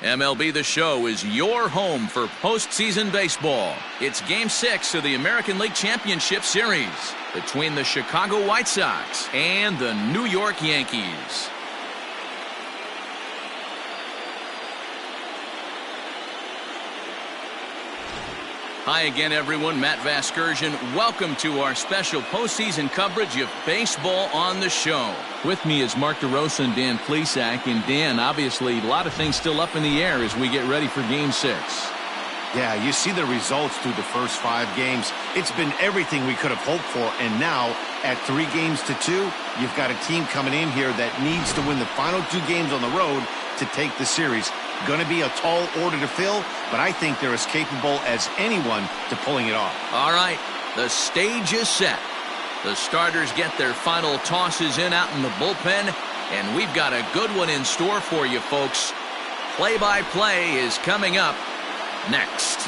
MLB The Show is your home for postseason baseball. It's Game 6 of the American League Championship Series between the Chicago White Sox and the New York Yankees. Hi again, everyone. Matt Vasgersian. Welcome to our special postseason coverage of Baseball on the Show. With me is Mark DeRosa and Dan Plesac. And Dan, obviously, a lot of things still up in the air as we get ready for Game 6. Yeah, you see the results through the first 5 games. It's been everything we could have hoped for. And now, at 3-2, you've got a team coming in here that needs to win the final 2 games on the road to take the series. Going to be a tall order to fill, but I think they're as capable as anyone to pulling it off. All right, the stage is set. The starters get their final tosses in out in the bullpen, and we've got a good one in store for you, folks. Play-by-play is coming up next.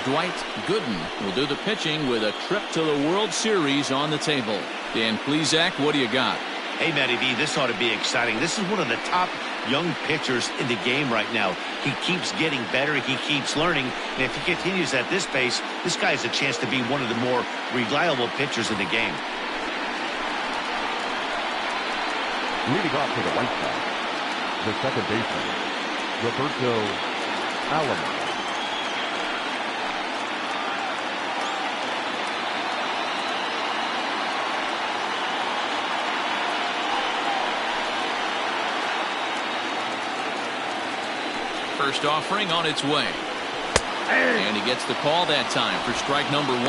Dwight Gooden will do the pitching with a trip to the World Series on the table. Dan Plesac, what do you got? Hey, Mlb, this ought to be exciting. This is one of the top young pitchers in the game right now. He keeps getting better. He keeps learning. And if he continues at this pace, this guy has a chance to be one of the more reliable pitchers in the game. Leading off for the White Sox, the second baseman, Roberto Alomar. First offering on its way. And he gets the call that time for strike number 1.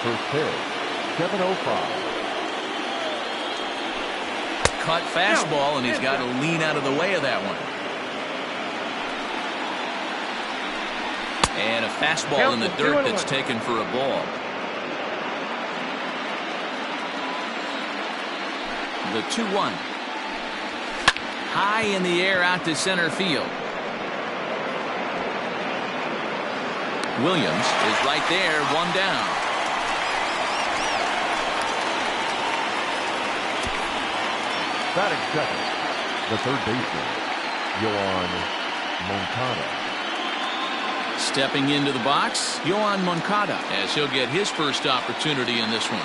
First pitch, 7:05. Cut fastball, and he's got to lean out of the way of that one. And a fastball in the dirt that's taken for a ball. The 2-1. High in the air out to center field. Williams is right there, 1 down. Batting second, the third baseman, Yoan Moncada. Stepping into the box, Yoan Moncada, as he'll get his first opportunity in this one.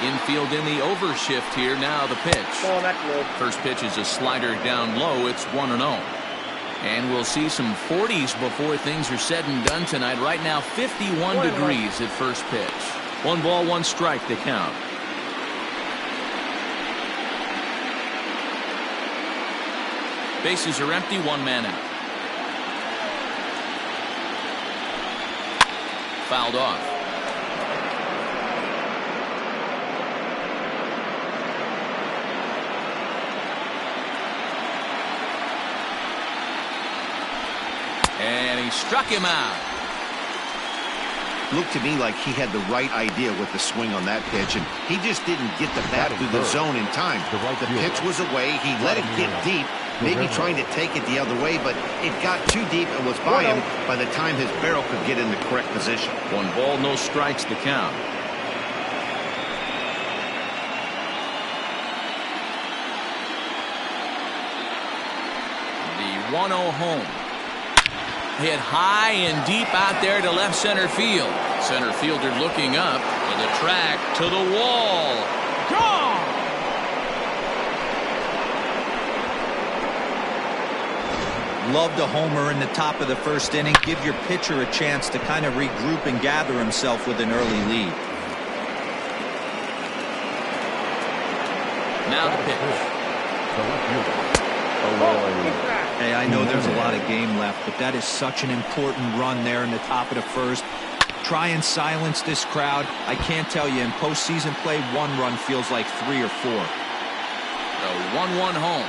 Infield in the overshift here. Now the pitch. First pitch is a slider down low. It's 1-0. And we'll see some 40s before things are said and done tonight. Right now 51 degrees at first pitch. 1 ball, 1 strike to count. Bases are empty. 1 man out. Fouled off. And he struck him out. Looked to me like he had the right idea with the swing on that pitch, and he just didn't get the bat through the zone in time. The pitch was away. He let it get deep, maybe trying to take it the other way, but it got too deep and was by him by the time his barrel could get in the correct position. 1 ball, no strikes to count. The 1-0 home. Hit high and deep out there to left center field. Center fielder looking up to the track, to the wall. Gone! Loved a homer in the top of the first inning. Give your pitcher a chance to kind of regroup and gather himself with an early lead. Now the pitch. Hey, I know there's a lot of game left, but that is such an important run there in the top of the first. Try and silence this crowd. I can't tell you, in postseason play, 1 run feels like 3 or 4. The 1-1 home.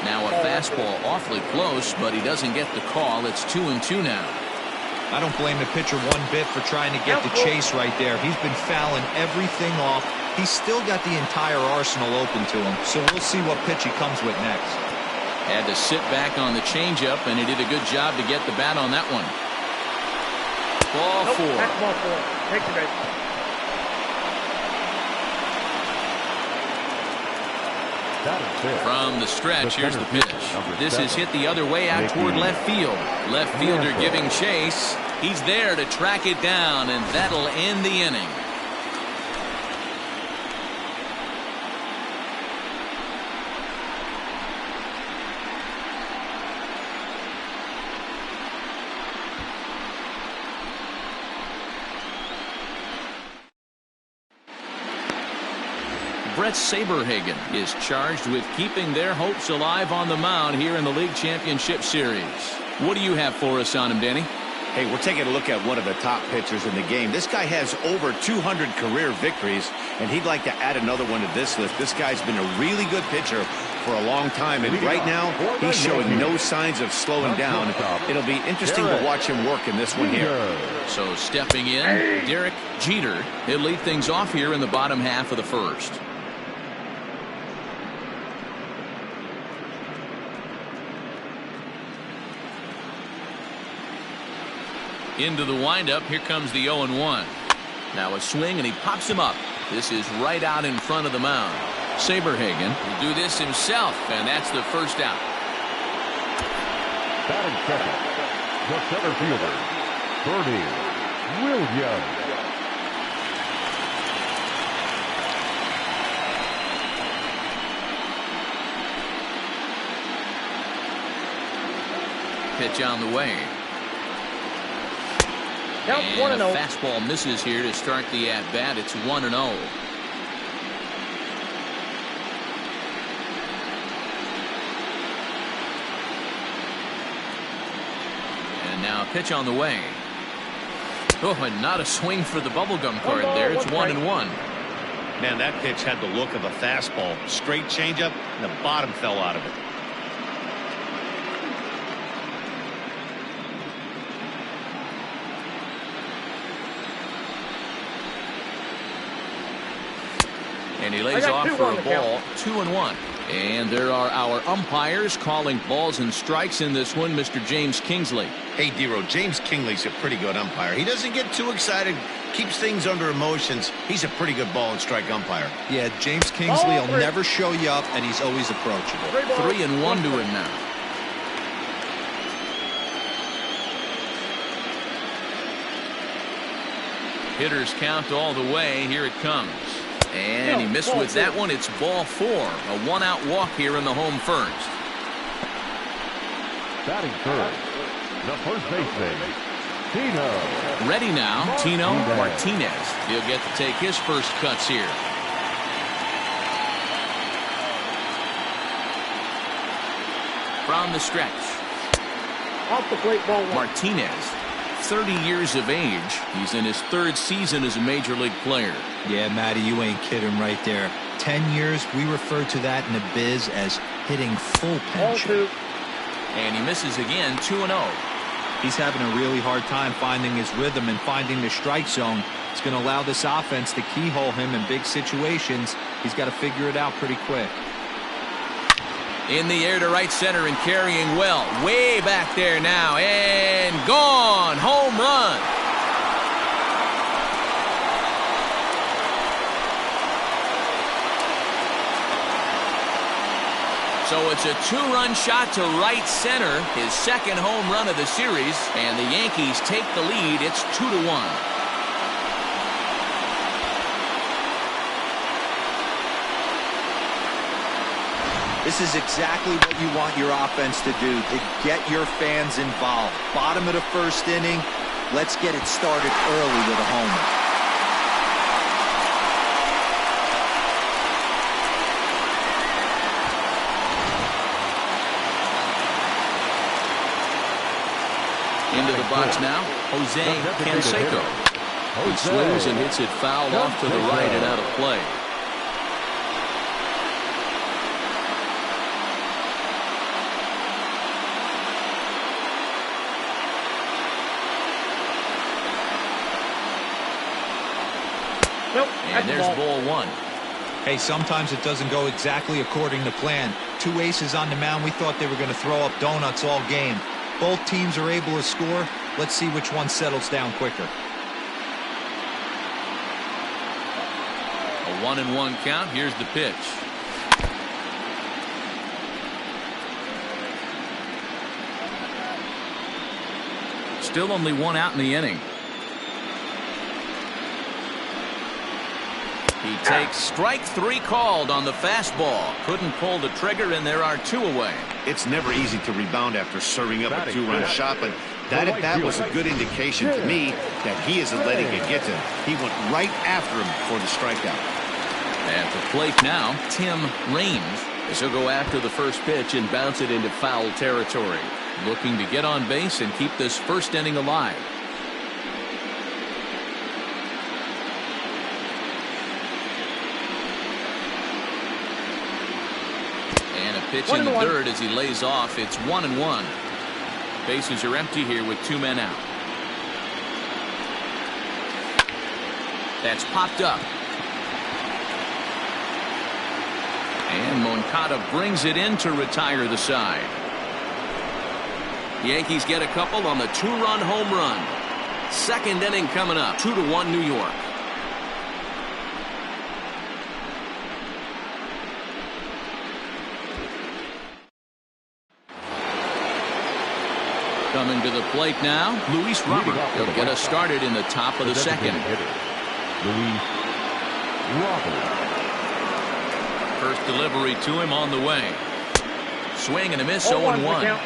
Now a fastball awfully close, but he doesn't get the call. It's 2-2 now. I don't blame the pitcher one bit for trying to get the chase right there. He's been fouling everything off. He's still got the entire arsenal open to him, so we'll see what pitch he comes with next. Had to sit back on the changeup, and he did a good job to get the bat on that one. Ball four. That's ball four. Take the base. From the stretch, here's the pitch. This is hit the other way out toward left field. Left fielder giving chase. He's there to track it down, and that'll end the inning. Brett Saberhagen is charged with keeping their hopes alive on the mound here in the League Championship Series. What do you have for us on him, Danny? Hey, we're taking a look at one of the top pitchers in the game. This guy has over 200 career victories, and he'd like to add another one to this list. This guy's been a really good pitcher for a long time, and right now he's showing no signs of slowing down. It'll be interesting to watch him work in this one here. So stepping in, Derek Jeter. He'll lead things off here in the bottom half of the first. Into the windup. Here comes the 0-1. Now a swing, and he pops him up. This is right out in front of the mound. Saberhagen will do this himself, and that's the first out. Batting second, the center fielder, Bernie Williams. Pitch on the way. And a fastball misses here to start the at-bat. It's 1-0. And now a pitch on the way. Oh, and not a swing for the bubblegum card there. It's 1-1. Man, that pitch had the look of a fastball. Straight changeup, and the bottom fell out of it. And he lays off for a ball. 2-1. And there are our umpires calling balls and strikes in this one. Mr. James Kingsley. Hey, Dero, James Kingsley's a pretty good umpire. He doesn't get too excited, keeps things under emotions. He's a pretty good ball and strike umpire. Yeah, James Kingsley will never show you up, and he's always approachable. 3-1 to him now. Hitters count all the way. Here it comes. And he missed with that one. It's ball four. A one-out walk here in the home first. Batting third, the first baseman, Tino. Ready now, Tino Martinez. He'll get to take his first cuts here. From the stretch. Off the plate, ball one. Martinez, 30 years of age. He's in his third season as a major league player. Yeah, Matty, you ain't kidding right there. 10 years, we refer to that in the biz as hitting full pension. And he misses again, 2-0. He's having a really hard time finding his rhythm and finding the strike zone. It's going to allow this offense to keyhole him in big situations. He's got to figure it out pretty quick. In the air to right center and carrying well. Way back there now. And gone. Home run. So it's a two-run shot to right center. His second home run of the series. And the Yankees take the lead. It's 2-1. This is exactly what you want your offense to do, to get your fans involved. Bottom of the first inning, let's get it started early with a homer. Into the box now, Jose Canseco. He swings and hits it foul off to the right and out of play. Nope. And there's ball one. Hey, sometimes it doesn't go exactly according to plan. Two aces on the mound. We thought they were going to throw up donuts all game. Both teams are able to score. Let's see which one settles down quicker. A 1-1 count. Here's the pitch. Still only one out in the inning. He takes strike three called on the fastball. Couldn't pull the trigger, and there are two away. It's never easy to rebound after serving up a two-run shot, but that at bat was a good indication to me that he isn't letting it get to him. He went right after him for the strikeout. At the plate now, Tim Raines. As he'll go after the first pitch and bounce it into foul territory. Looking to get on base and keep this first inning alive. And a pitch in the third as he lays off. It's 1-1. Bases are empty here with two men out. That's popped up. And Moncada brings it in to retire the side. Yankees get a couple on the two-run home run. Second inning coming up. 2-1 New York. Coming to the plate now, Luis Robert. He'll get us started in the top of the second. Luis Robert. First delivery to him on the way. Swing and a miss, 0-1.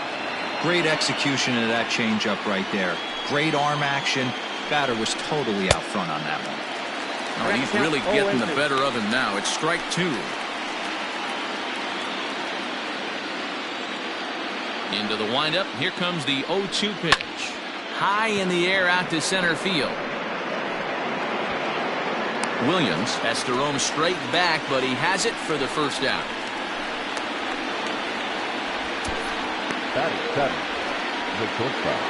Great execution of that changeup right there. Great arm action. Batter was totally out front on that one. Oh, he's really getting the better of him now. It's strike two. Into the windup. Here comes the 0-2 pitch. High in the air out to center field. Williams has to roam straight back, but he has it for the first out. Batting seven, the shortstop.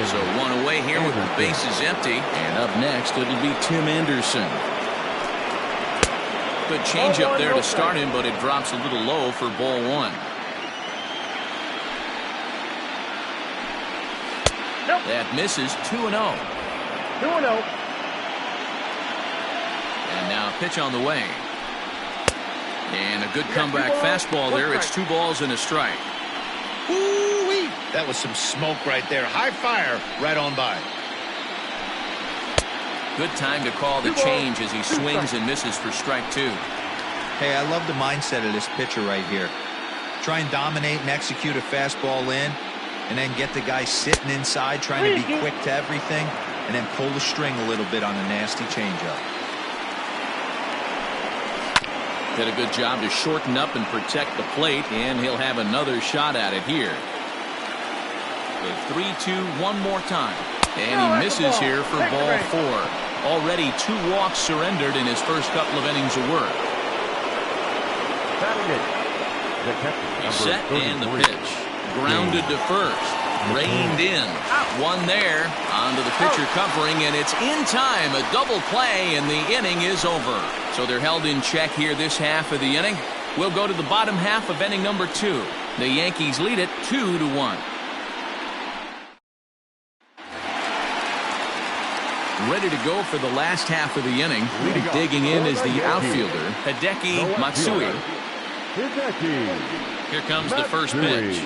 So one away here with the bases empty. And up next, it'll be Tim Anderson. Good changeup there to start him, but it drops a little low for ball one. That misses. 2-0. 2-0. And now a pitch on the way. And a good comeback fastball there. It's 2 balls and a strike. Woo-wee. That was some smoke right there. High fire right on by. Good time to call the change as he swings and misses for strike two. Hey, I love the mindset of this pitcher right here. Try and dominate and execute a fastball in, and then get the guy sitting inside trying to be quick to everything, and then pull the string a little bit on a nasty changeup. Did a good job to shorten up and protect the plate, and he'll have another shot at it here. The 3-2 one more time. And he misses here for ball four. Already 2 walks surrendered in his first couple of innings of work. He's set and the pitch. Grounded to first. Reined in. One there. Onto the pitcher covering, and it's in time. A double play, and the inning is over. So they're held in check here this half of the inning. We'll go to the bottom half of inning number 2. The Yankees lead it 2-1. Ready to go for the last half of the inning. Digging in is the outfielder, Hideki Matsui. Here comes the first pitch.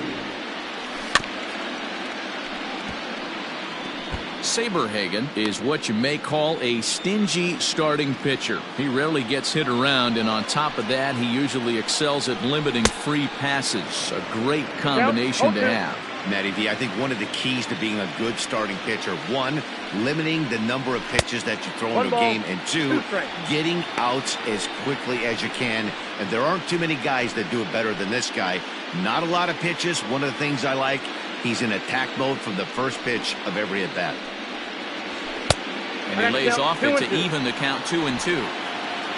Saberhagen is what you may call a stingy starting pitcher. He rarely gets hit around, and on top of that, he usually excels at limiting free passes. A great combination to have. Matty D, I think one of the keys to being a good starting pitcher, 1, limiting the number of pitches that you throw in a game, and 2, getting outs as quickly as you can. And there aren't too many guys that do it better than this guy. Not a lot of pitches. One of the things I like, he's in attack mode from the first pitch of every at bat. And he lays off it to even the count 2-2.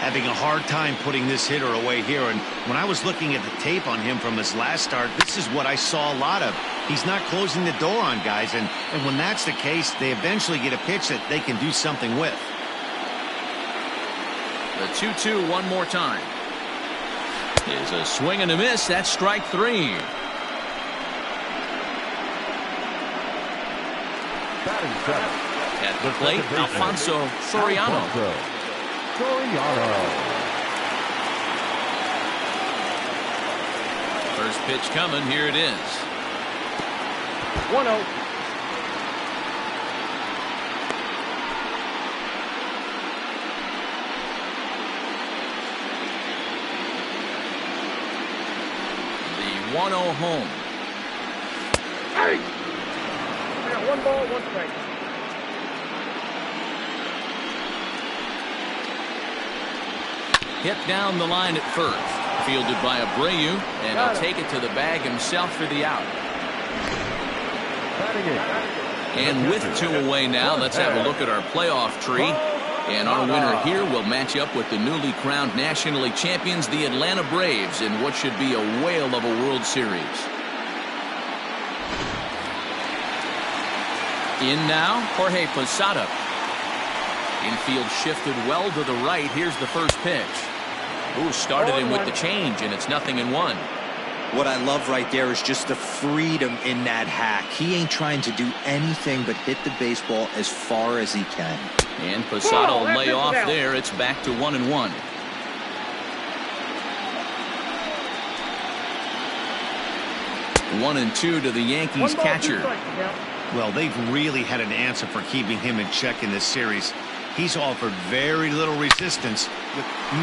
Having a hard time putting this hitter away here, and when I was looking at the tape on him from his last start, this is what I saw a lot of. He's not closing the door on guys, and when that's the case, they eventually get a pitch that they can do something with. The 2-2 one more time. Is a swing and a miss. That's strike 3. Batting seven. At the plate, Alfonso Soriano. First pitch coming. Here it is. 1-0. The 1-0 home. Hey! I got 1 ball, 1 strike. Hit down the line at first. Fielded by Abreu, and he'll take it to the bag himself for the out. And with 2 away now, let's have a look at our playoff tree. And our winner here will match up with the newly crowned nationally champions, the Atlanta Braves, in what should be a whale of a World Series. In now, Jorge Posada. Infield shifted well to the right. Here's the first pitch. Ooh, started him with the change, and it's 0-1. What I love right there is just the freedom in that hack. He ain't trying to do anything but hit the baseball as far as he can. And Posada will lay off there. It's back to 1-1. One and 2 to the Yankees catcher. Well, they've really had an answer for keeping him in check in this series. He's offered very little resistance.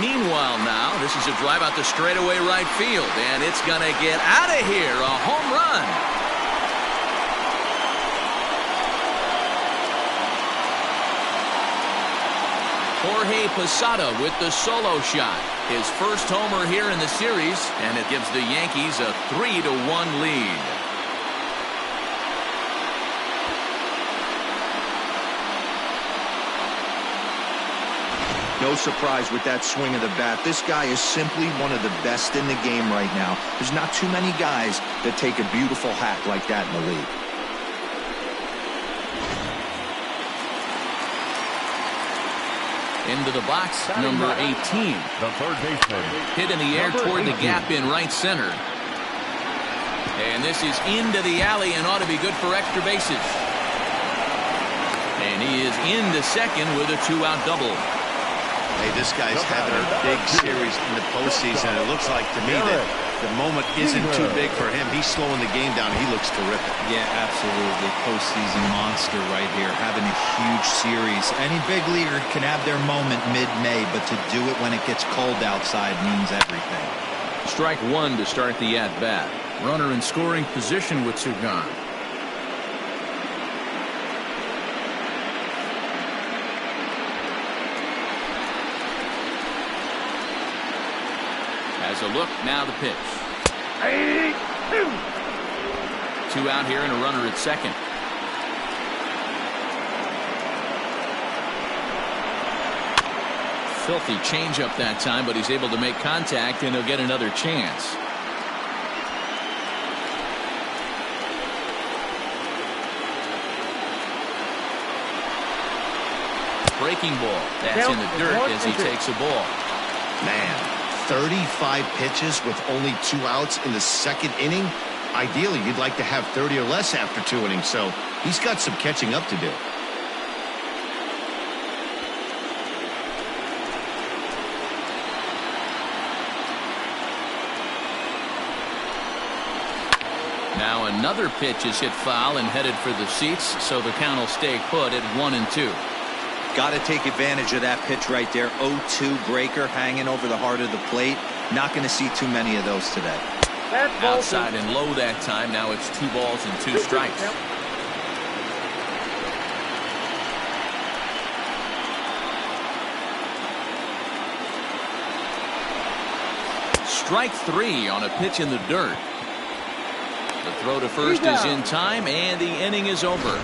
Meanwhile now, this is a drive out to straightaway right field, and it's going to get out of here. A home run. Jorge Posada with the solo shot. His first homer here in the series, and it gives the Yankees a 3-1 lead. No surprise with that swing of the bat. This guy is simply one of the best in the game right now. There's not too many guys that take a beautiful hack like that in the league. Into the box, number 18. The third baseman. Hit in the air toward the gap in right center. And this is into the alley and ought to be good for extra bases. And he is into second with a 2-out double. Hey, this guy's having a big series in the postseason. It looks like to me that the moment isn't too big for him. He's slowing the game down. He looks terrific. Yeah, absolutely. Postseason monster right here. Having a huge series. Any big leaguer can have their moment mid-May, but to do it when it gets cold outside means everything. Strike 1 to start the at-bat. Runner in scoring position with 2 gone. As a look, now the pitch. 2 out here and a runner at second. Filthy changeup that time, but he's able to make contact, and he'll get another chance. Breaking ball. That's in the dirt as he takes a ball. Man, 35 pitches with only 2 outs in the second inning. Ideally, you'd like to have 30 or less after 2 innings, so he's got some catching up to do. Now another pitch is hit foul and headed for the seats, so the count will stay put at 1-2. Got to take advantage of that pitch right there. 0-2 breaker hanging over the heart of the plate. Not going to see too many of those today. Outside and low that time. Now it's 2 balls and 2 strikes. Strike 3 on a pitch in the dirt. The throw to first is in time, and the inning is over.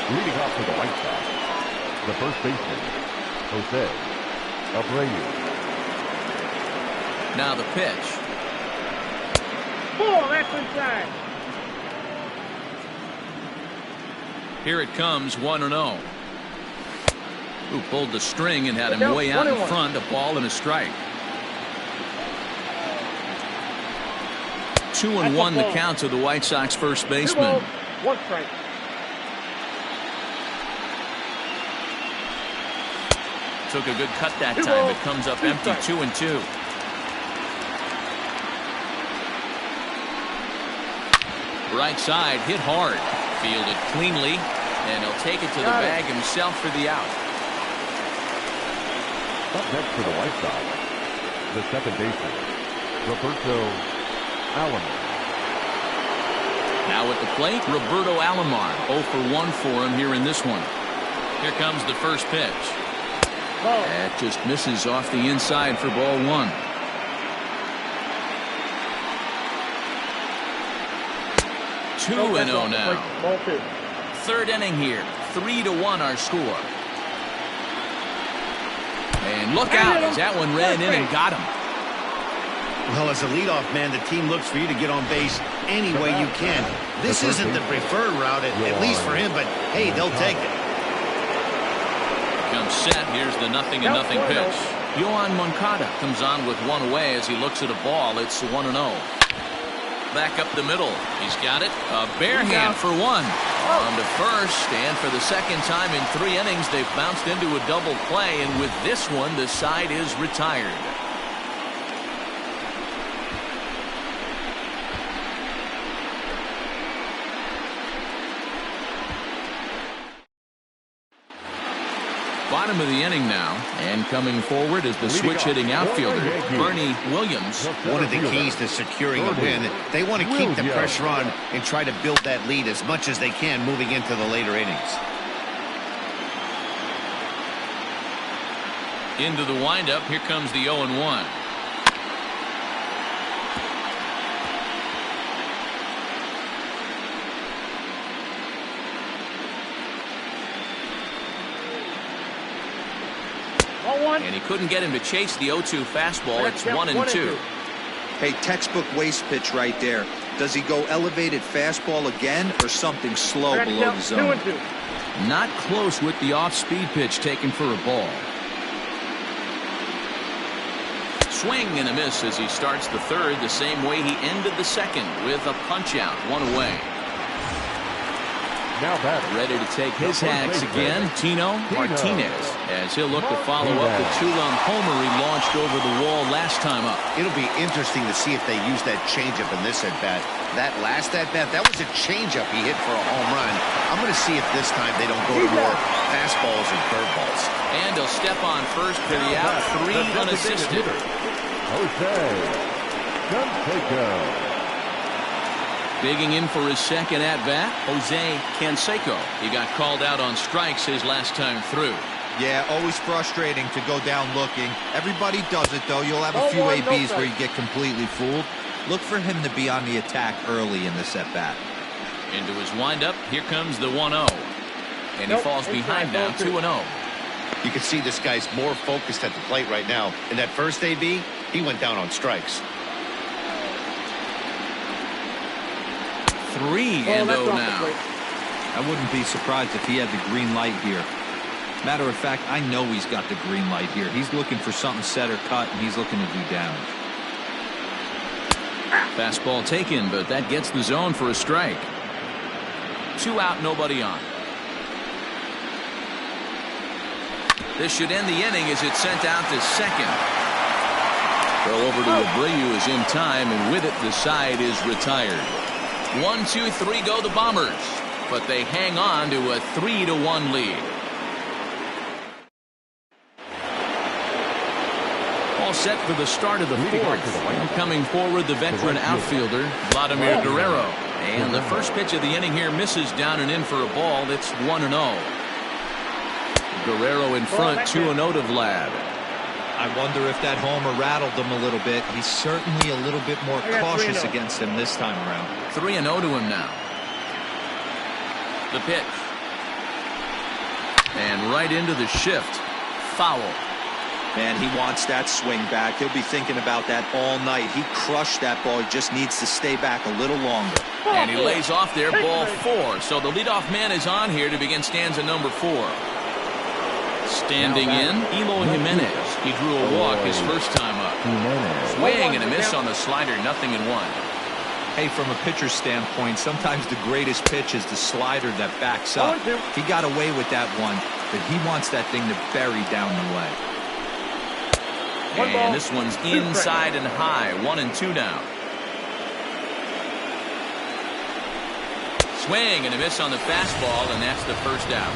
Leading off for the White Sox, the first baseman, Jose Abreu. Now the pitch. Ball, that's inside. Here it comes, 1-0. Who pulled the string and had him way out in front, a ball and a strike. 2-1 the count to the White Sox first baseman. 1 strike. Took a good cut that time. It comes up empty, 2-2. Right side, hit hard. Fielded cleanly, and he'll take it to the bag himself for the out. Up next for the White Sox, the second baseman, Roberto Alomar. Now at the plate, Roberto Alomar. 0 for 1 for him here in this one. Here comes the first pitch. That just misses off the inside for ball 1. Two and 0 now. Third inning here. 3-1 our score. And look out as that one ran in and got him. Well, as a leadoff man, the team looks for you to get on base any way you can. This isn't the preferred route, at least for him, but hey, they'll take it. Comes set. Here's the 0-0 pitch. Yohan Moncada comes on with one away as he looks at a ball. It's 1-0. Back up the middle. He's got it. A bare hand for one. On to first, and for the second time in 3 innings, they've bounced into a double play, and with this one, the side is retired. Bottom of the inning now, and coming forward is the switch-hitting outfielder, Bernie Williams. One of the keys to securing a win, they want to keep the pressure on and try to build that lead as much as they can moving into the later innings. Into the windup, here comes the 0-1. And he couldn't get him to chase the 0-2 fastball. It's 1-2. Hey, textbook waste pitch right there. Does he go elevated fastball again or something slow below the zone? Not close with the off-speed pitch taken for a ball. Swing and a miss as he starts the third the same way he ended the second with a punch-out, 1 away. Now back. Ready to take his hacks again, Tino Martinez, as he'll look to follow up the 2-run homer he launched over the wall last time up. It'll be interesting to see if they use that changeup in this at-bat. That last at-bat, that was a changeup he hit for a home run. I'm going to see if this time they don't go to more fastballs or curveballs. And he'll step on first for the out, 3 unassisted. Jose Canseco. Digging in for his second at-bat, Jose Canseco. He got called out on strikes his last time through. Yeah, always frustrating to go down looking. Everybody does it, though. You'll have a few ABs where you get completely fooled. Look for him to be on the attack early in this at-bat. Into his windup, here comes the 1-0. And he falls behind now, 2-0. You can see this guy's more focused at the plate right now. In that first AB, he went down on strikes. 3-0 now. I wouldn't be surprised if he had the green light here. Matter of fact, I know he's got the green light here. He's looking for something set or cut, and he's looking to do damage. Fastball taken, but that gets the zone for a strike. 2 out, nobody on. This should end the inning as it's sent out to second. Throw over to Abreu is in time, and with it, the side is retired. 1, 2, 3 go the Bombers, but they hang on to a 3-1 lead. All set for the start of the fourth. Coming forward, the veteran outfielder, Vladimir Guerrero. And the first pitch of the inning here misses down and in for a ball. It's 1-0. Guerrero in front, 2-0 to Vlad. I wonder if that homer rattled him a little bit. He's certainly a little bit more cautious against him this time around. 3-0 to him now. The pitch. And right into the shift. Foul. Man, he wants that swing back. He'll be thinking about that all night. He crushed that ball. He just needs to stay back a little longer. And he lays off there, ball 4. So the leadoff man is on here to begin stanza number 4. Standing in, Eloy Jimenez. He drew a walk his first time up. Swing and a miss on the slider, 0-1. Hey, from a pitcher's standpoint, sometimes the greatest pitch is the slider that backs up. He got away with that one, but he wants that thing to bury down the way. And this one's inside and high, 1-2 now. Swing and a miss on the fastball, and that's the first out.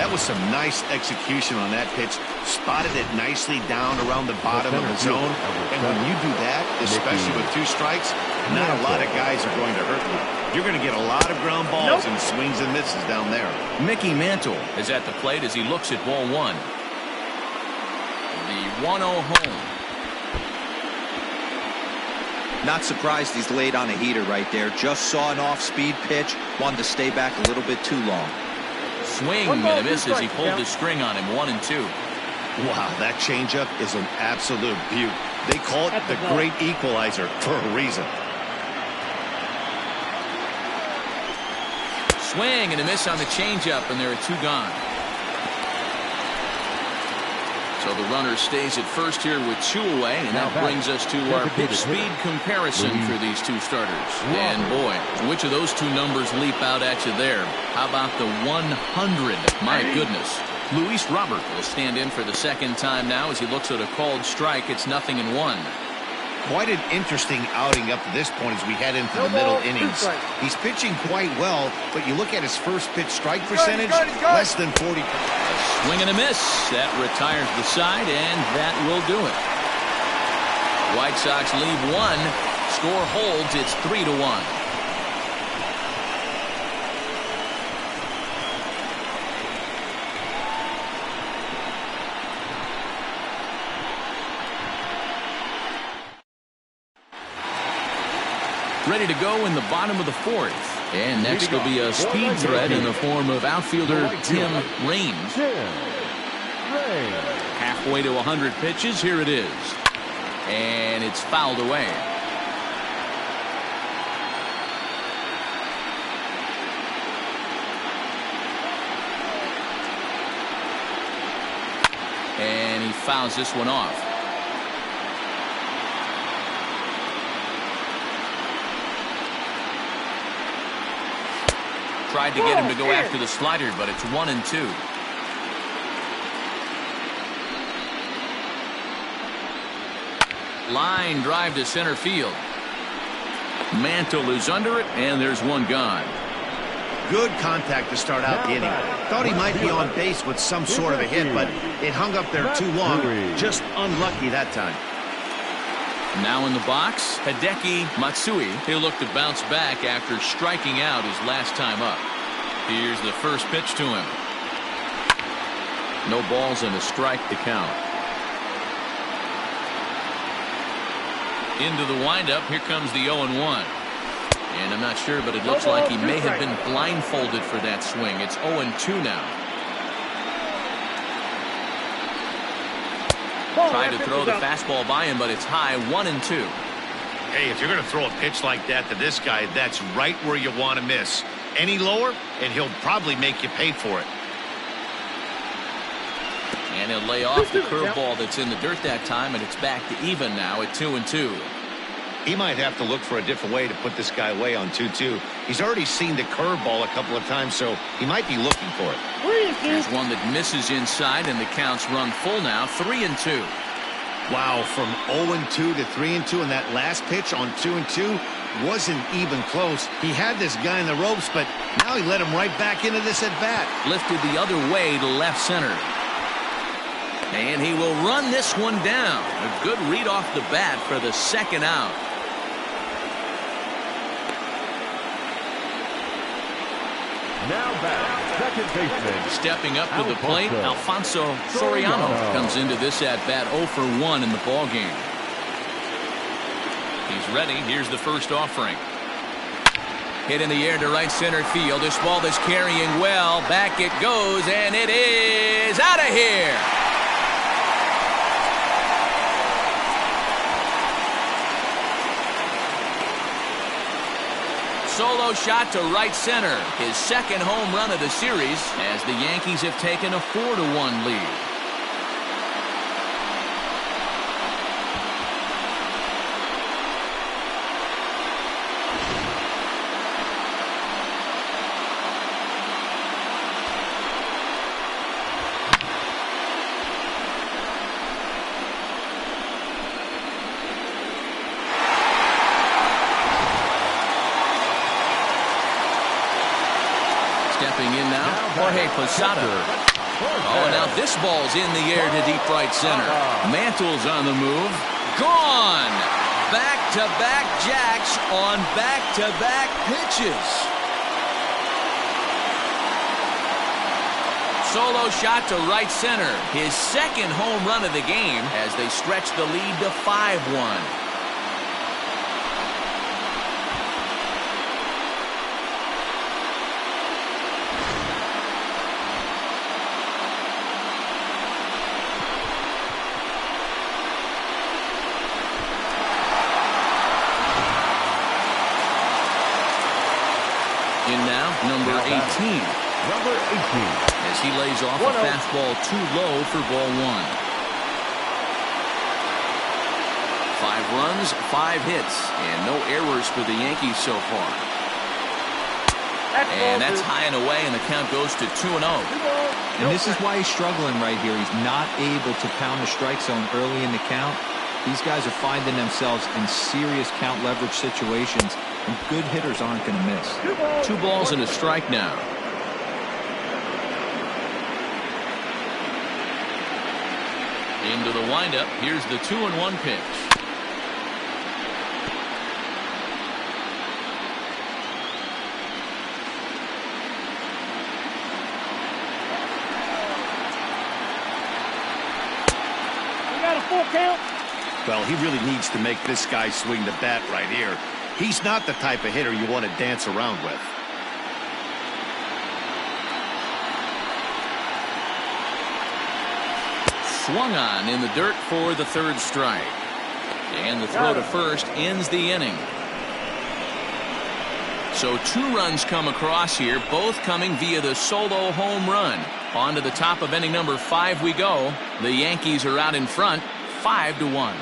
That was some nice execution on that pitch. Spotted it nicely down around the bottom of the zone. And when you do that, especially with 2 strikes, not a lot of guys are going to hurt you. You're going to get a lot of ground balls and swings and misses down there. Mickey Mantle is at the plate as he looks at ball 1. The 1-0 home. Not surprised he's laid on a heater right there. Just saw an off-speed pitch. Wanted to stay back a little bit too long. Swing and a miss as he pulled the string on him, 1-2. Wow, that changeup is an absolute beaut. They call it the great equalizer for a reason. Swing and a miss on the changeup, and there are 2 gone. So the runner stays at first here with 2 away, and that brings us to our pitch speed comparison for these 2 starters. And boy, which of those 2 numbers leap out at you there? How about the 100? My goodness. Luis Robert will stand in for the second time now as he looks at a called strike. It's 0-1. Quite an interesting outing up to this point as we head into the middle innings. He's pitching quite well, but you look at his first pitch strike percentage, less than 40%. Swing and a miss. That retires the side, and that will do it. White Sox lead 1. Score holds. It's 3-1. Ready to go in the bottom of the 4th. And next will be a speed threat in the form of outfielder Tim Raines. Halfway to 100 pitches. Here it is. And it's fouled away. And he fouls this one off. Tried to get him to go after the slider, but it's 1-2. Line drive to center field. Mantle is under it, and there's 1 gone. Good contact to start out the inning. Thought he might be on base with some sort of a hit, but it hung up there too long. Just unlucky that time. Now in the box, Hideki Matsui. He'll look to bounce back after striking out his last time up. Here's the first pitch to him. No balls and a strike to count. Into the windup. Here comes the 0-1. And I'm not sure, but it looks like he may have been blindfolded for that swing. It's 0-2 now. Tried to throw the fastball by him, but it's high, 1-2. Hey, if you're going to throw a pitch like that to this guy, that's right where you want to miss. Any lower, and he'll probably make you pay for it. And he'll lay off the curveball that's in the dirt that time, and it's back to even now at 2-2. He might have to look for a different way to put this guy away on 2-2. He's already seen the curveball a couple of times, so he might be looking for it. Here's one that misses inside, and the count's run full now, 3-2. Wow, from 0-2 to 3-2, and that last pitch on 2-2 wasn't even close. He had this guy in the ropes, but now he let him right back into this at bat. Lifted the other way to left center. And he will run this one down. A good read off the bat for the second out. Now back, second baseman. Stepping up to the plate, Alfonso Soriano comes into this at bat 0 for 1 in the ball game. He's ready. Here's the first offering. Hit in the air to right center field. This ball is carrying well. Back it goes, and it is out of here. Solo shot to right center. His second home run of the series as the Yankees have taken a 4-1 lead. Stepping in now, Jorge Posada. Oh, now this ball's in the air to deep right center. Mantle's on the move. Gone! Back-to-back jacks on back-to-back pitches. Solo shot to right center. His second home run of the game as they stretch the lead to 5-1. In now, number 18. Number 18. As he lays off a fastball too low for ball 1. 5 runs, 5 hits, and no errors for the Yankees so far. And that's high and away, and the count goes to 2-0. And this is why he's struggling right here. He's not able to pound the strike zone early in the count. These guys are finding themselves in serious count leverage situations, and good hitters aren't going to miss. 2 balls and a strike now. Into the windup. Here's the 2-1 pitch. We got a full count. Well, he really needs to make this guy swing the bat right here. He's not the type of hitter you want to dance around with. Swung on in the dirt for the 3rd strike. And the throw to first ends the inning. So 2 runs come across here, both coming via the solo home run. On to the top of inning number 5 we go. The Yankees are out in front, 5-1.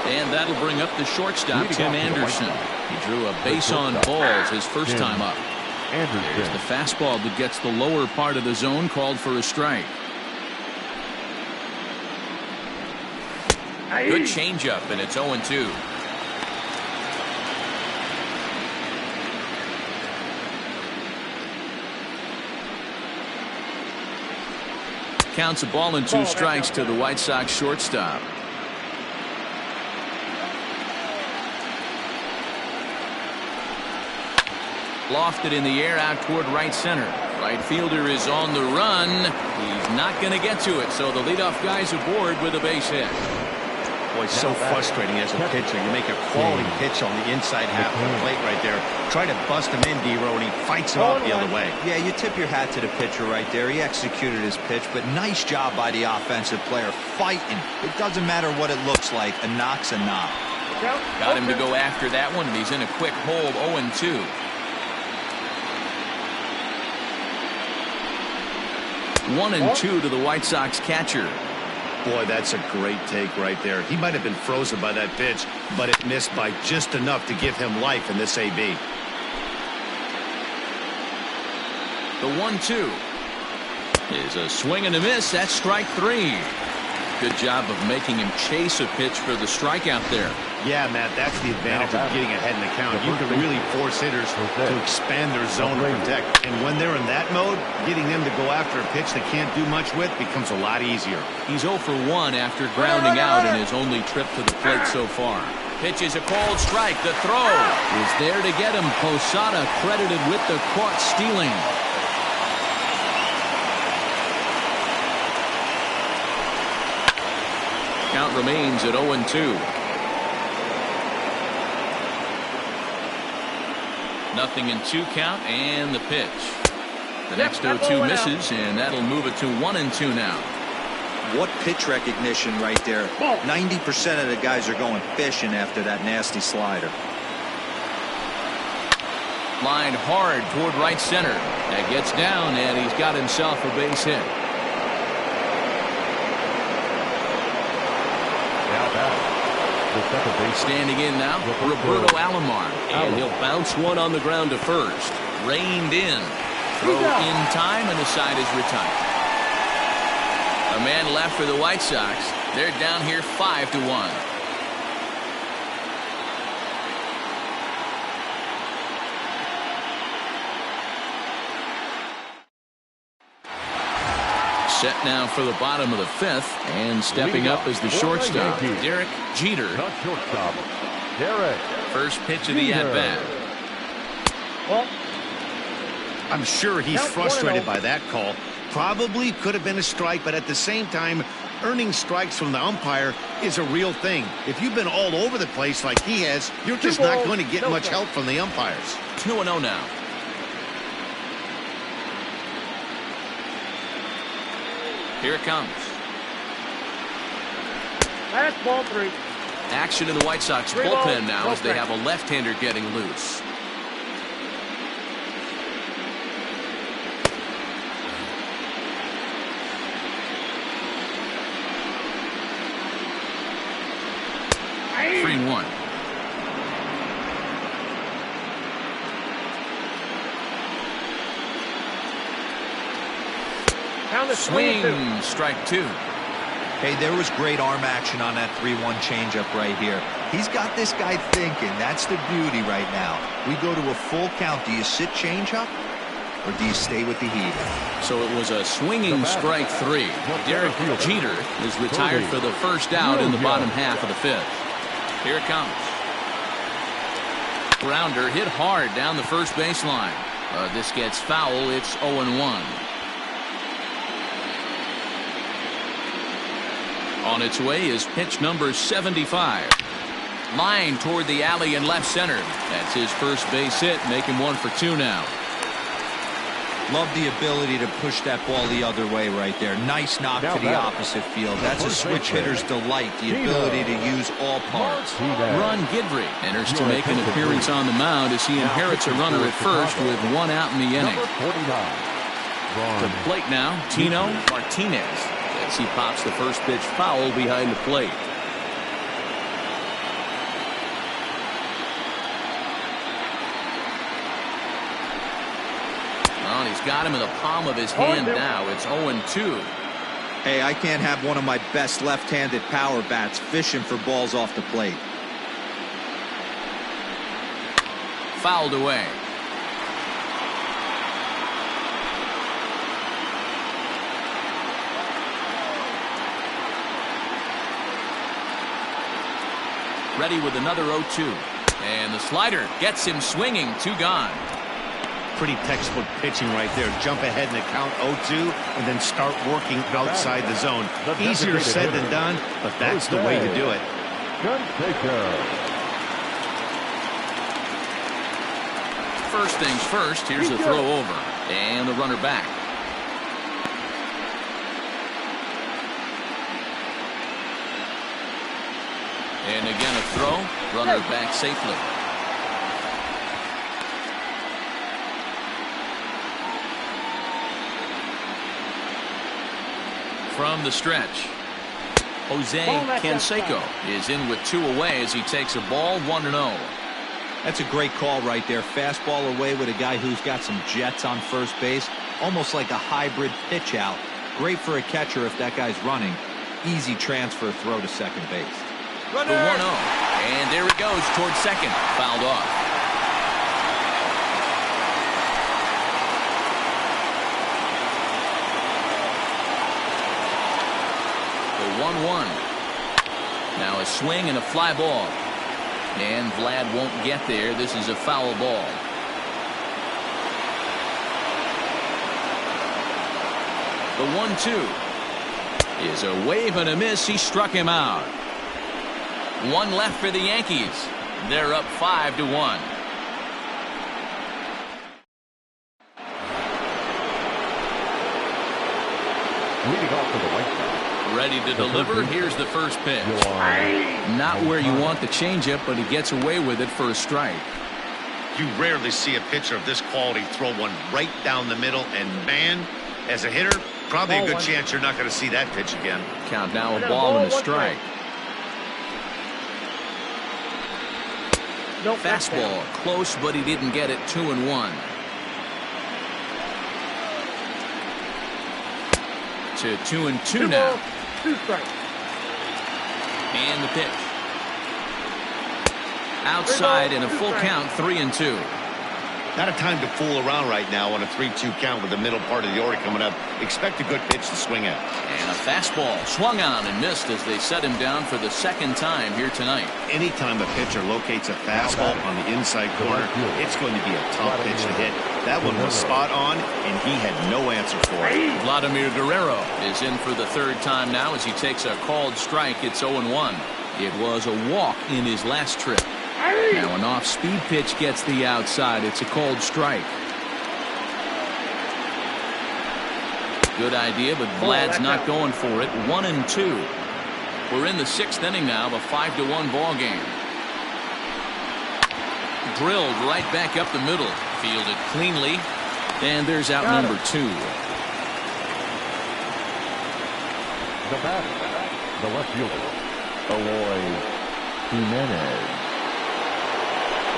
And that'll bring up the shortstop, Tim Anderson. He drew a base on balls his first time up. There's the fastball that gets the lower part of the zone, called for a strike. Good changeup, and it's 0-2. Counts a ball and 2 strikes to the White Sox shortstop. Lofted in the air out toward right center. Right fielder is on the run. He's not going to get to it, so the leadoff guy's aboard with a base hit. Boy, so frustrating as a pitcher. You make a quality pitch on the inside half of the plate right there. Try to bust him in, D-Row, and he fights it off the other way. Yeah, you tip your hat to the pitcher right there. He executed his pitch, but nice job by the offensive player fighting. It doesn't matter what it looks like. A knock's a knock. Got him to go after that one, and he's in a quick hold, 0-2. 1-2 to the White Sox catcher. Boy, that's a great take right there. He might have been frozen by that pitch, but it missed by just enough to give him life in this AB. The 1-2 is a swing and a miss. That's strike 3. Good job of making him chase a pitch for the strikeout there. Yeah, Matt, that's the advantage of getting ahead in the count. You can really force hitters to expand their zone to protect. And when they're in that mode, getting them to go after a pitch they can't do much with becomes a lot easier. He's 0 for 1 after grounding out in his only trip to the plate so far. Pitch is a cold strike. The throw is there to get him. Posada credited with the caught stealing. Count remains at 0-2. Nothing in 2 count, and the pitch. The next 0-2 misses, and that'll move it to 1-2 now. What pitch recognition right there. 90% of the guys are going fishing after that nasty slider. Line hard toward right center. That gets down, and he's got himself a base hit. Now back. The second base. Standing in now, Roberto Alomar. And he'll bounce one on the ground to first. Reined in. Throw in time, and the side is retired. A man left for the White Sox. They're down here 5-1. Set now for the bottom of the fifth, and stepping up is the shortstop, Derek Jeter. The shortstop, Derek. First pitch of the at-bat. Well, I'm sure he's frustrated by that call. Probably could have been a strike, but at the same time, earning strikes from the umpire is a real thing. If you've been all over the place like he has, you're just not going to get much help from the umpires. 2-0 now. Here it comes. last ball 3. Action in the White Sox bullpen now as they have a left-hander getting loose. Hey. 3-1. Swing, strike 2. Hey, there was great arm action on that 3-1 changeup right here. He's got this guy thinking. That's the beauty right now. We go to a full count. Do you sit changeup or do you stay with the heater? So it was a swinging strike 3. Derek Jeter is retired for the first out in the bottom half of the fifth. Here it comes. Grounder hit hard down the first baseline. This gets foul. It's 0-1. On its way is pitch number 75. Line toward the alley in left center. That's his first base hit. Make him 1 for 2 now. Love the ability to push that ball the other way right there. Nice knock to the opposite field. That's a switch hitter's delight. The ability to use all parts. Ron Guidry enters to make an appearance on the mound as he inherits a runner at first with 1 out in the inning. To the plate now, Tino Martinez. As he pops the first pitch foul behind the plate. Well, he's got him in the palm of his hand now. It's 0-2. Hey, I can't have one of my best left-handed power bats fishing for balls off the plate. Fouled away. Ready with another 0-2. And the slider gets him swinging. 2 gone. Pretty textbook pitching right there. Jump ahead in the count 0-2 and then start working outside the zone. Easier said than done, but that's the way to do it. First things first, here's the throw over. And the runner back. And again a throw. Runner back safely. From the stretch, Jose Canseco is in with 2 away as he takes a ball 1-0. That's a great call right there. Fastball away with a guy who's got some jets on first base. Almost like a hybrid pitch out. Great for a catcher if that guy's running. Easy transfer throw to second base. The 1-0. And there he goes towards second. Fouled off. The 1-1. Now a swing and a fly ball. And Vlad won't get there. This is a foul ball. The 1-2 is a wave and a miss. He struck him out. 1 left for the Yankees. They're up 5-1. Leading off for the White Sox, Ready to deliver. Here's the first pitch. Not where you want the changeup, but he gets away with it for a strike. You rarely see a pitcher of this quality throw one right down the middle, and man, as a hitter, probably a good chance you're not going to see that pitch again. Count now, a ball and a strike. Nope, fastball close, but he didn't get it. 2-1. To 2-2 now. 2 strikes. And the pitch. Outside and a full count. 3-2. Not a time to fool around right now on a 3-2 count with the middle part of the order coming up. Expect a good pitch to swing at. And a fastball swung on and missed as they set him down for the second time here tonight. Anytime a pitcher locates a fastball on the inside corner, it's going to be a tough pitch to hit. That one was spot on, and he had no answer for it. Vladimir Guerrero is in for the third time now as he takes a called strike. It's 0-1. It was a walk in his last trip. Now an off-speed pitch gets the outside. It's a called strike. Good idea, but Vlad's not going for it. 1-2. We're in the 6th inning now of a 5-1 ball game. Drilled right back up the middle. Fielded cleanly. And there's out number 2. The batter, the left fielder, Eloy Jimenez.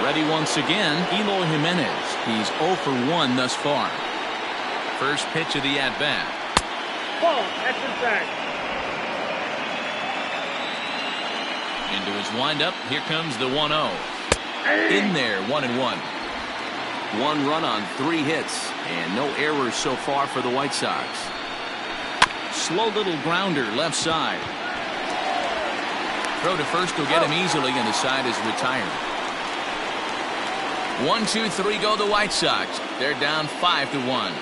Ready once again, Eloy Jimenez. He's 0 for 1 thus far. First pitch of the at-bat. Ball, that's inside. Into his windup. Here comes the 1-0. In there, 1-1. 1 run on 3 hits, and no errors so far for the White Sox. Slow little grounder left side. Throw to first will get him easily, and the side is retired. 1, 2, 3 go the White Sox. They're down 5-1.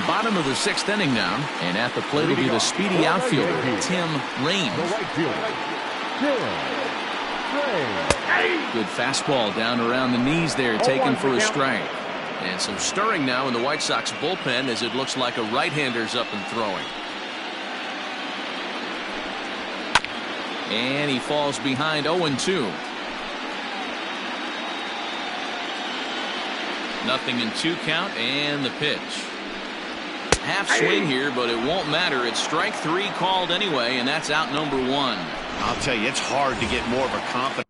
Bottom of the 6th inning now, and at the plate will be the speedy outfielder, Tim Raines. Good fastball down around the knees there, taken for a strike. And some stirring now in the White Sox bullpen as it looks like a right-hander's up and throwing. And he falls behind 0-2. 0-2 count and the pitch. Half swing here, but it won't matter. It's strike 3 called anyway, and that's out number 1. I'll tell you, it's hard to get more of a confidence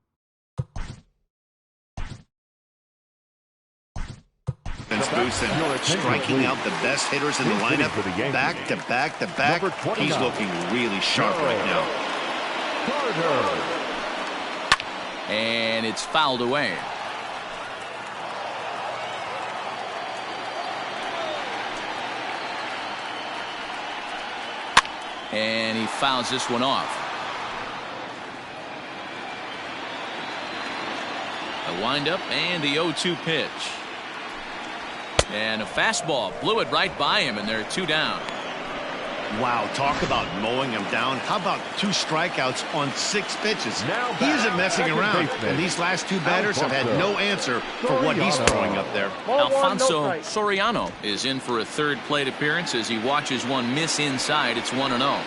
boost than striking out the best hitters in the lineup back to back to back. He's looking really sharp right now. And it's fouled away. And he fouls this one off. A windup and the 0-2 pitch. And a fastball blew it right by him, and they're 2 down. Wow, talk about mowing him down. How about 2 strikeouts on 6 pitches? He isn't messing around, and these last 2 batters have had no answer for what he's throwing up there. Alfonso Soriano is in for a 3rd plate appearance as he watches one miss inside. It's 1-0.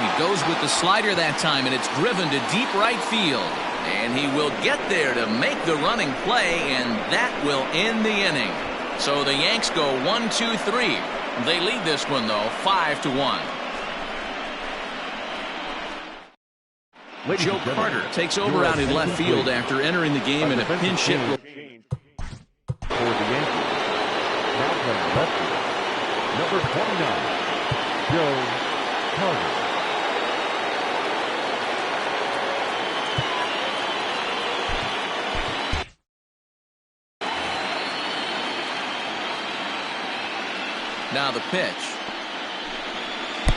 He goes with the slider that time, and it's driven to deep right field. And he will get there to make the running play, and that will end the inning. So the Yanks go 1-2-3. They lead this one, though, 5-1. Joe Carter takes over out in left field after entering the game in a pinch hit. For the Yankees, now playing left field, number 29, Joe Carter. Now the pitch.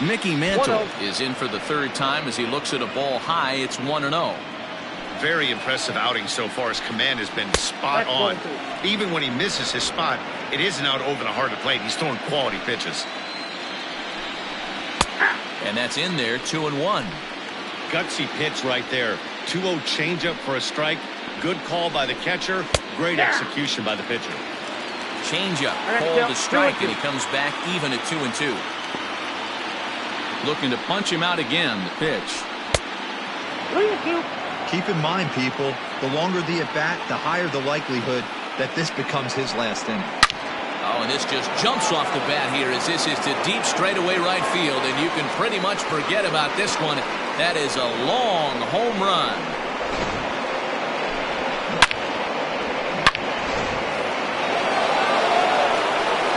Mickey Mantle is in for the 3rd time as he looks at a ball high. It's 1-0. Very impressive outing so far. His command has been spot on. Even when he misses his spot, it isn't out over the heart of the plate. He's throwing quality pitches. And that's in there. 2-1. gutsy pitch right there. 2-0 changeup for a strike. Good call by the catcher. Great execution by the pitcher. Changeup called a strike, and he comes back even at 2-2. Looking to punch him out again. The pitch. 3-2. Keep in mind, people, the longer the at-bat, the higher the likelihood that this becomes his last inning. Oh, and this just jumps off the bat here as this is to deep straightaway right field, and you can pretty much forget about this one. That is a long home run.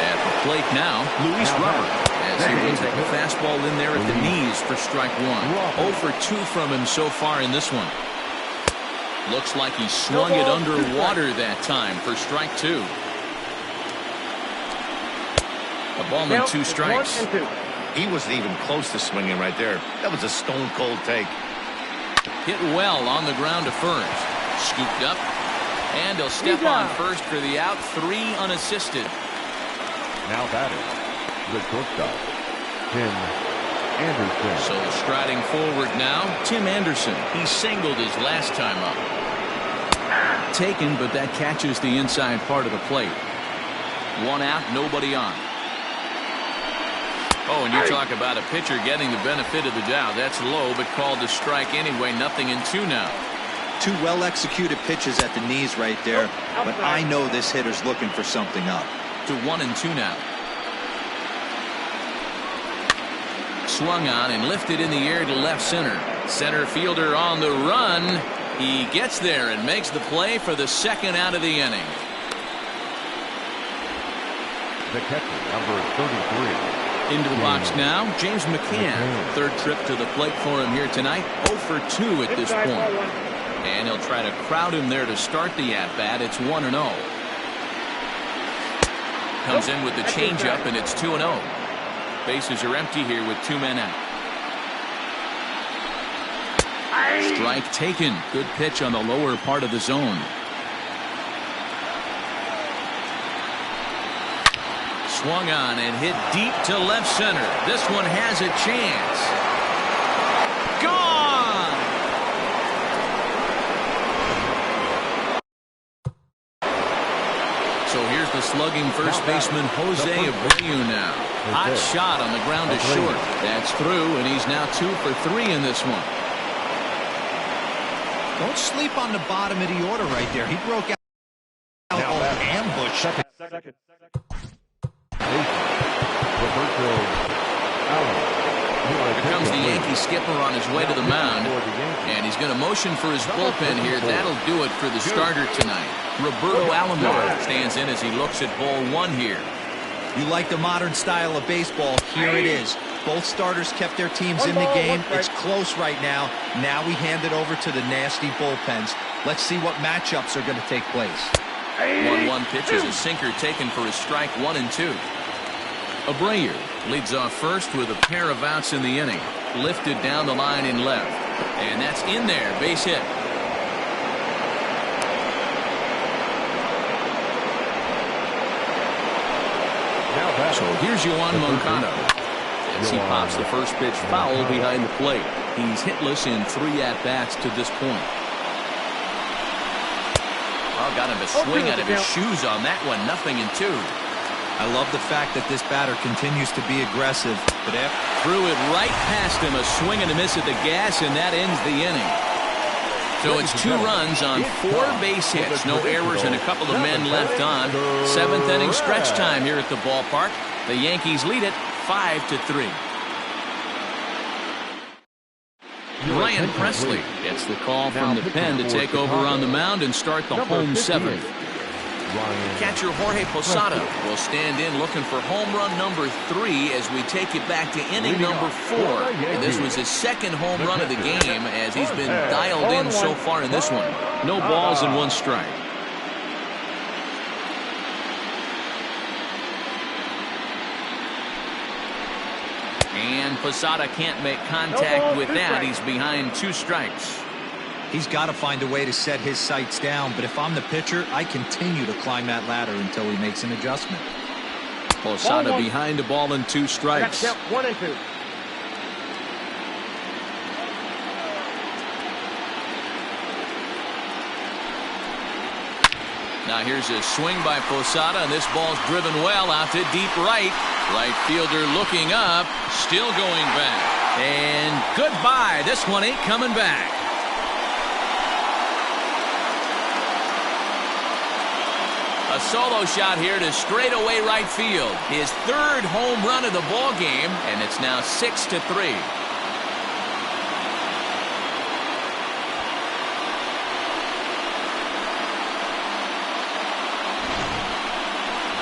At the plate now, Luis Robert, as he will take a fastball in there at the knees for strike one. 0 for 2 from him so far in this one. Looks like he swung it underwater that time for strike 2. A ball and 2 strikes. He wasn't even close to swinging right there. That was a stone-cold take. Hit well on the ground to first. Scooped up. And he'll step on first for the out. 3 unassisted. Now batting, the shortstop, Tim Anderson. So striding forward now, Tim Anderson. He singled his last time up. Taken, but that catches the inside part of the plate. 1 out, nobody on. Oh, and you talk about a pitcher getting the benefit of the doubt. That's low, but called a strike anyway. 0-2 now. 2 well-executed pitches at the knees right there, but I know this hitter's looking for something up. To 1-2 now. Swung on and lifted in the air to left center. Center fielder on the run. He gets there and makes the play for the second out of the inning. The catcher, number 33. Into the box now, James McCann. 3rd trip to the plate for him here tonight. 0 for 2 at this point. And he'll try to crowd him there to start the at-bat. It's 1-0. Comes in with the changeup, and it's 2-0. Bases are empty here with 2 men out. Strike taken. Good pitch on the lower part of the zone. Swung on and hit deep to left center. This one has a chance. Gone! So here's the slugging first baseman Jose Abreu now. Hot shot on the ground to short. That's through, and he's now 2 for 3 in this one. Don't sleep on the bottom of the order right there. He broke out an ambush. Second. Here comes the Yankee skipper on his way to the mound, and he's going to motion for his bullpen here. That'll do it for the starter tonight. Roberto Alomar stands in as he looks at ball 1 here. You like the modern style of baseball? Here it is. Both starters kept their teams in the game. It's close right now. Now we hand it over to the nasty bullpens. Let's see what matchups are going to take place. 1-1 pitch is a sinker taken for a strike. 1-2. Abreu leads off first with a pair of outs in the inning. Lifted down the line in left. And that's in there. Base hit. So here's Yoan Moncada. As he pops the first pitch foul behind the plate. He's hitless in 3 at-bats to this point. Oh, got him a swing out of his shoes on that one. 0-2. I love the fact that this batter continues to be aggressive. But threw it right past him. A swing and a miss at the gas, and that ends the inning. So it's 2 runs on 4 base hits. No errors and a couple of men left on. 7th inning stretch time here at the ballpark. The Yankees lead it 5-3. Ryan Presley gets the call from the pen to take over on the mound and start the home 7th. Catcher Jorge Posada will stand in looking for home run number 3 as we take it back to inning number 4. And this was his 2nd home run of the game as he's been dialed in so far in this one. No balls and 1 strike. And Posada can't make contact with that. He's behind 2 strikes. He's got to find a way to set his sights down, but if I'm the pitcher, I continue to climb that ladder until he makes an adjustment. Posada behind the ball and 2 strikes. 1-2. Now here's a swing by Posada, and this ball's driven well out to deep right. Right fielder looking up, still going back. And goodbye. This one ain't coming back. A solo shot here to straightaway right field. His third home run of the ball game, and it's now 6-3.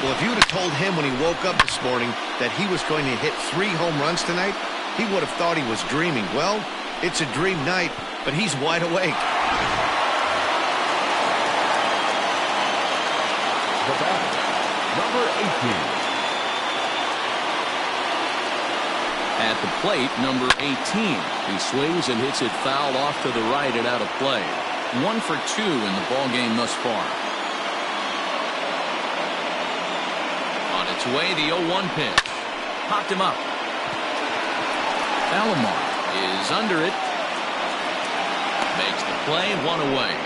Well, if you would have told him when he woke up this morning that he was going to hit 3 home runs tonight, he would have thought he was dreaming. Well, it's a dream night, but he's wide awake. The batter, number 18. At the plate, number 18. He swings and hits it foul off to the right and out of play. 1 for 2 in the ball game thus far. On its way, the 0-1 pitch. Popped him up. Alomar is under it. Makes the play, 1 away.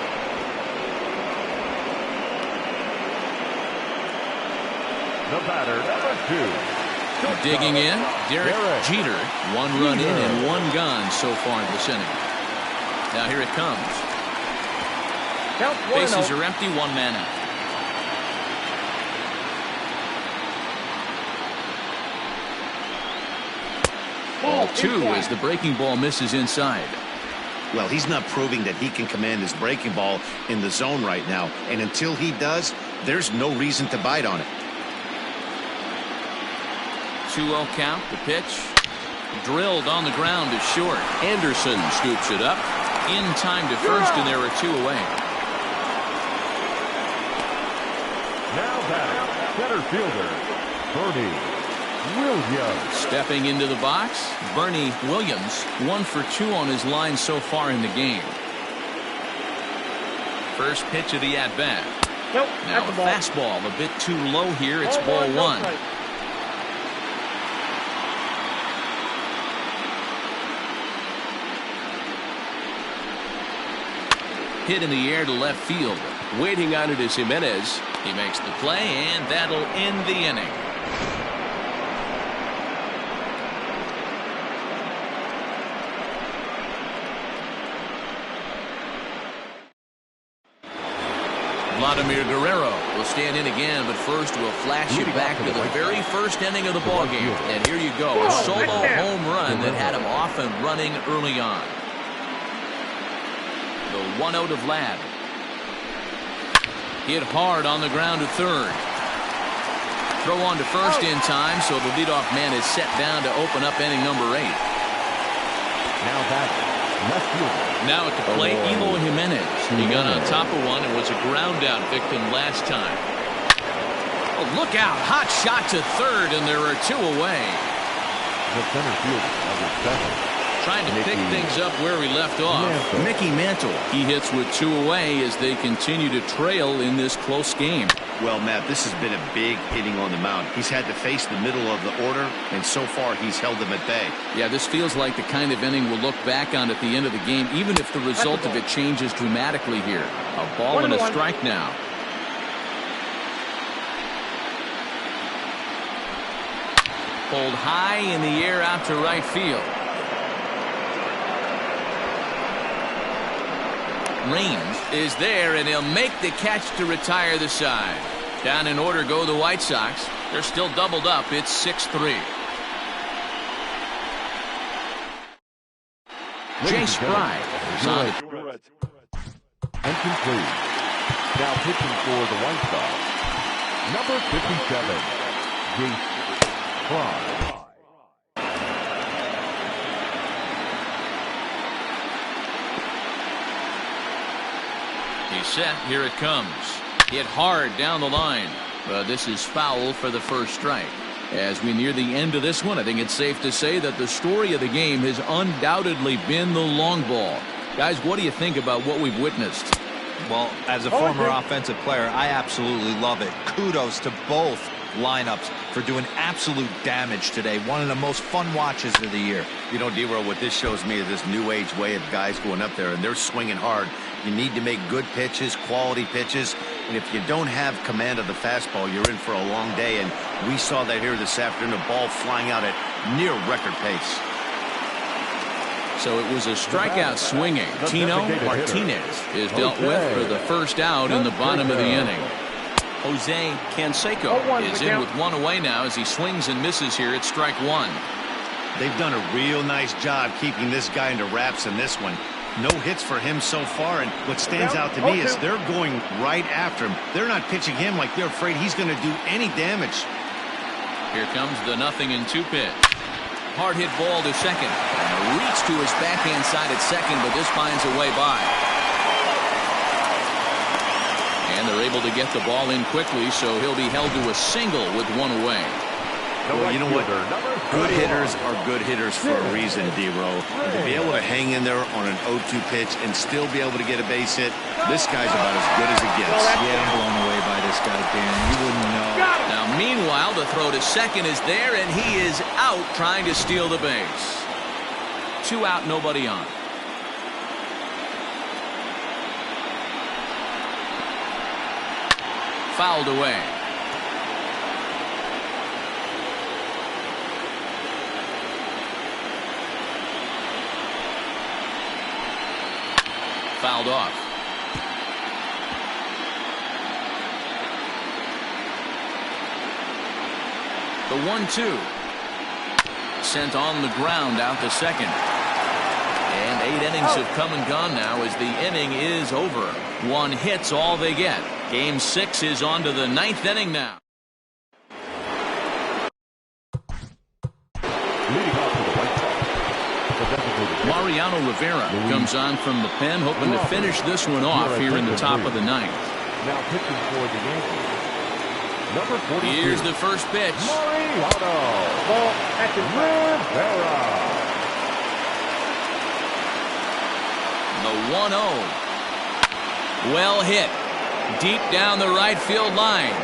The batter, number 2. Digging in, Derek Jeter. 1 run in and 1 gone so far in this inning. Now here it comes. Bases are empty, 1 man out. Ball 2 as the breaking ball misses inside. Well, he's not proving that he can command his breaking ball in the zone right now. And until he does, there's no reason to bite on it. 2-0 count. The pitch. Drilled on the ground is short. Anderson scoops it up. In time to first, and there are 2 away. Now batting, center fielder, Bernie Williams. Stepping into the box, Bernie Williams. 1 for 2 on his line so far in the game. First pitch of the at-bat. Now a fastball a bit too low here. It's ball 1. Hit in the air to left field. Waiting on it is Jimenez. He makes the play, and that'll end the inning. Vladimir Guerrero will stand in again, but first we'll flash you back to the very first inning of the ballgame. And here you go, a solo home run that had him off and running early on. The 1-0 to Vlad. Hit hard on the ground to third. Throw on to first in time, so the leadoff man is set down to open up inning number 8. Now back, left fielder. Now at the plate, Eloy Jimenez. He got on top of one and was a ground out victim last time. Oh, look out. Hot shot to third, and there are 2 away. The center fielder, number 7. Trying to pick things up where he left off. Mickey Mantle. He hits with 2 away as they continue to trail in this close game. Well, Matt, this has been a big inning on the mound. He's had to face the middle of the order, and so far he's held them at bay. Yeah, this feels like the kind of inning we'll look back on at the end of the game, even if the result of it changes dramatically here. A ball and a strike now. Pulled high in the air out to right field. Raines is there, and he'll make the catch to retire the side. Down in order go the White Sox. They're still doubled up. It's 6-3. Jay Spry is on it. And complete. Now pitching for the White Sox, number 57, Jay Spry. He's set. Here it comes. Hit hard down the line. This is foul for the first strike. As we near the end of this one, I think it's safe to say that the story of the game has undoubtedly been the long ball. Guys, what do you think about what we've witnessed? Well, as a former offensive player, I absolutely love it. Kudos to both lineups for doing absolute damage today. One of the most fun watches of the year. You know, D-Roll, what this shows me is this new age way of guys going up there, and they're swinging hard. You need to make good pitches, quality pitches, And if you don't have command of the fastball, you're in for a long day. And we saw that here this afternoon, the ball flying out at near record pace. So it was a strikeout swinging. Tino Martinez is dealt with for the first out in the bottom of the inning. Jose Canseco is in with one away now as he swings and misses here at strike one. They've done a real nice job keeping this guy into wraps in this one. No hits for him so far, and what stands out to me is they're going right after him. They're not pitching him like they're afraid he's going to do any damage. Here comes the 0-2 pitch. Hard hit ball to second. And a reach to his backhand side at second, but this finds a way by. And they're able to get the ball in quickly, so he'll be held to a single with one away. Well, you know what? Good hitters are good hitters for a reason, D-Row. To be able to hang in there on an 0-2 pitch and still be able to get a base hit, this guy's about as good as it gets. Yeah, I'm blown away by this guy, Dan. You wouldn't know. Now, meanwhile, the throw to second is there, and he is out trying to steal the base. 2 out, nobody on. Fouled away. Fouled off. The 1-2. Sent on the ground out to second. And 8 innings have come and gone now as the inning is over. 1 hit's all they get. Game 6 is on to the 9th inning now. Mariano Rivera comes on from the pen, hoping to finish this one off here in the top of the 9th. Now pitching for the Yankees, number 42. Here's the first pitch. Mariano Rivera. The 1-0. Well hit. Deep down the right field line.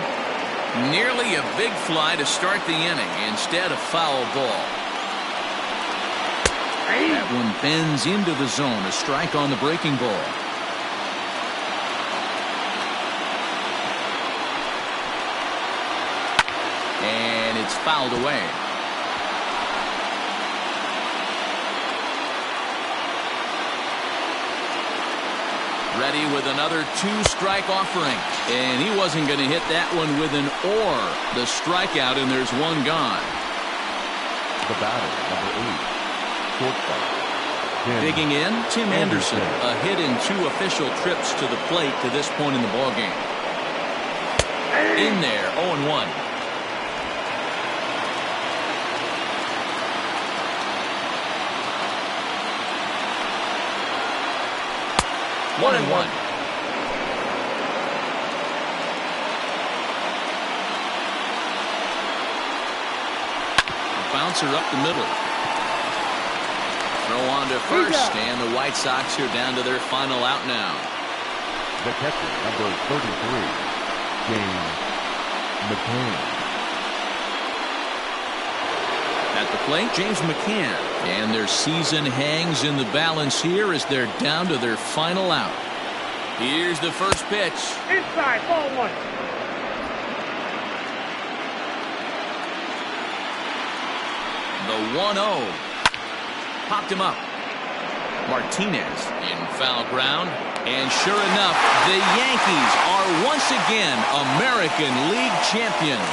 Nearly a big fly to start the inning. Instead, a foul ball. That one bends into the zone. A strike on the breaking ball. And it's fouled away. Ready with another 2-strike offering. And he wasn't going to hit that one with an or. The strikeout, and there's one gone. The batter, number 8. Digging in, Tim Anderson. A hit in 2 official trips to the plate to this point in the ballgame. In there, 0-1. One and one. Bouncer up the middle. Throw on to first, and the White Sox are down to their final out now. The catcher, number 33, James McCann. At the plate, James McCann. And their season hangs in the balance here as they're down to their final out. Here's the first pitch. Inside, ball 1. The 1-0. Popped him up. Martinez in foul ground. And sure enough, the Yankees are once again American League champions.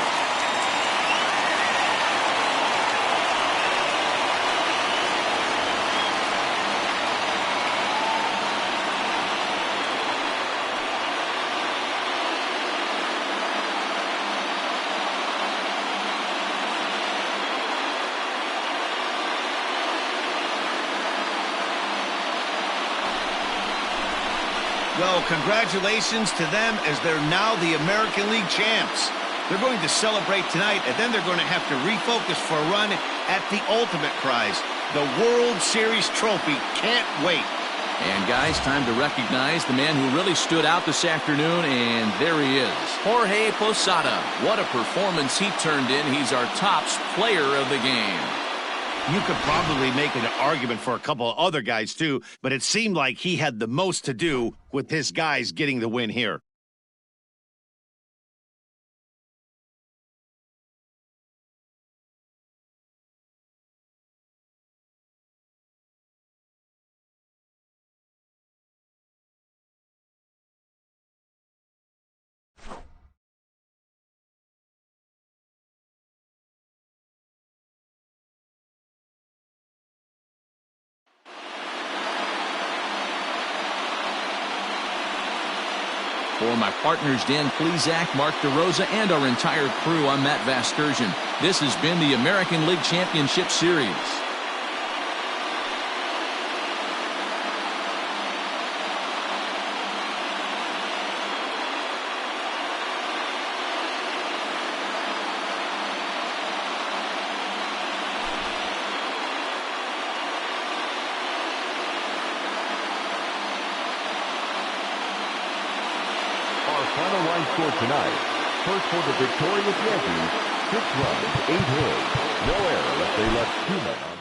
Well, congratulations to them as they're now the American League champs. They're going to celebrate tonight, and then they're going to have to refocus for a run at the ultimate prize, the World Series trophy. Can't wait. And guys, time to recognize the man who really stood out this afternoon, and there he is. Jorge Posada. What a performance he turned in. He's our tops player of the game. You could probably make an argument for a couple of other guys, too, but it seemed like he had the most to do with his guys getting the win here. For my partners Dan Plesac, Mark DeRosa, and our entire crew, I'm Matt Vasgersian. This has been the American League Championship Series. Final line score tonight. First for the victorious Yankees, 6 runs, 8 hits, no error as they left 2 men on.